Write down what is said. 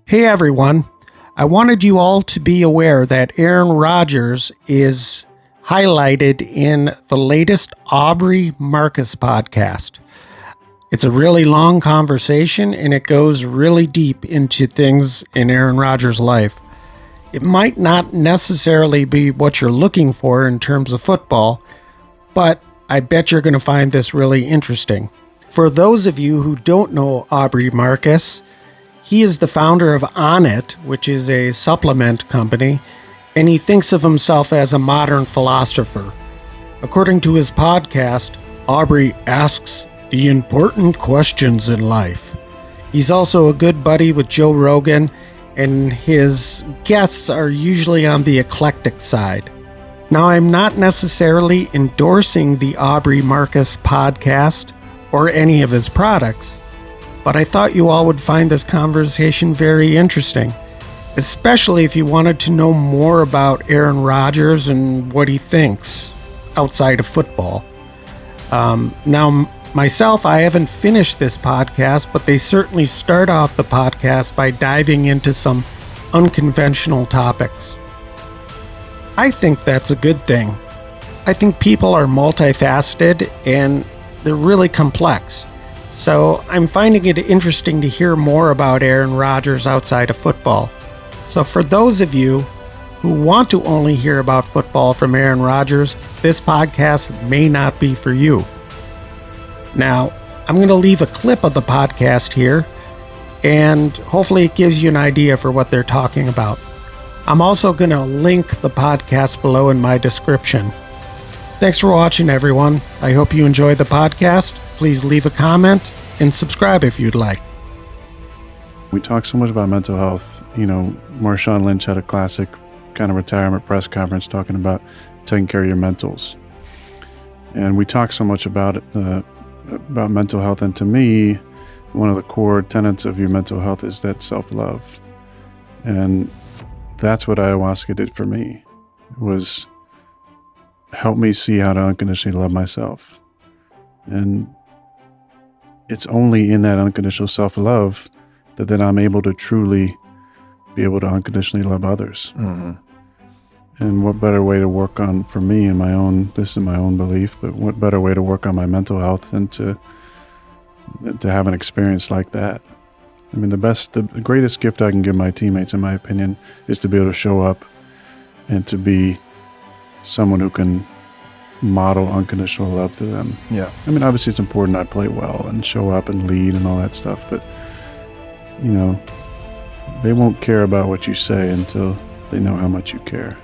Hey everyone, I wanted you all to be aware that Aaron Rodgers is highlighted in the latest Aubrey Marcus podcast. It's a really long conversation and it goes really deep into things in Aaron Rodgers' life. It might not necessarily be what you're looking for in terms of football, but I bet you're going to find this really interesting. For those of you who don't know Aubrey Marcus, he is the founder of On It, which is a supplement company, and he thinks of himself as a modern philosopher. According to his podcast, Aubrey asks the important questions in life. He's also a good buddy with Joe Rogan, and his guests are usually on the eclectic side. Now, I'm not necessarily endorsing the Aubrey Marcus podcast or any of his products, but I thought you all would find this conversation very interesting, especially if you wanted to know more about Aaron Rodgers and what he thinks outside of football. Now, myself, I haven't finished this podcast, but they certainly start off the podcast by diving into some unconventional topics. I think that's a good thing. I think people are multifaceted and they're really complex. So I'm finding it interesting to hear more about Aaron Rodgers outside of football. So for those of you who want to only hear about football from Aaron Rodgers, this podcast may not be for you. Now, I'm going to leave a clip of the podcast here, and hopefully it gives you an idea for what they're talking about. I'm also going to link the podcast below in my description. Thanks for watching, everyone. I hope you enjoyed the podcast. Please leave a comment and subscribe if you'd like. We talk so much about mental health. You know, Marshawn Lynch had a classic kind of retirement press conference talking about taking care of your mentals. And we talk so much about mental health. And to me, one of the core tenets of your mental health is that self-love. And that's what ayahuasca did for me, was help me see how to unconditionally love myself. And it's only in that unconditional self-love that then I'm able to truly be able to unconditionally love others. Mm-hmm. And what better way to work on, for me, in my own, this is my own belief, but what better way to work on my mental health than to have an experience like that? I mean, the greatest gift I can give my teammates, in my opinion, is to be able to show up and to be someone who can model unconditional love to them. Yeah. I mean, obviously it's important I play well and show up and lead and all that stuff, but, you know, they won't care about what you say until they know how much you care.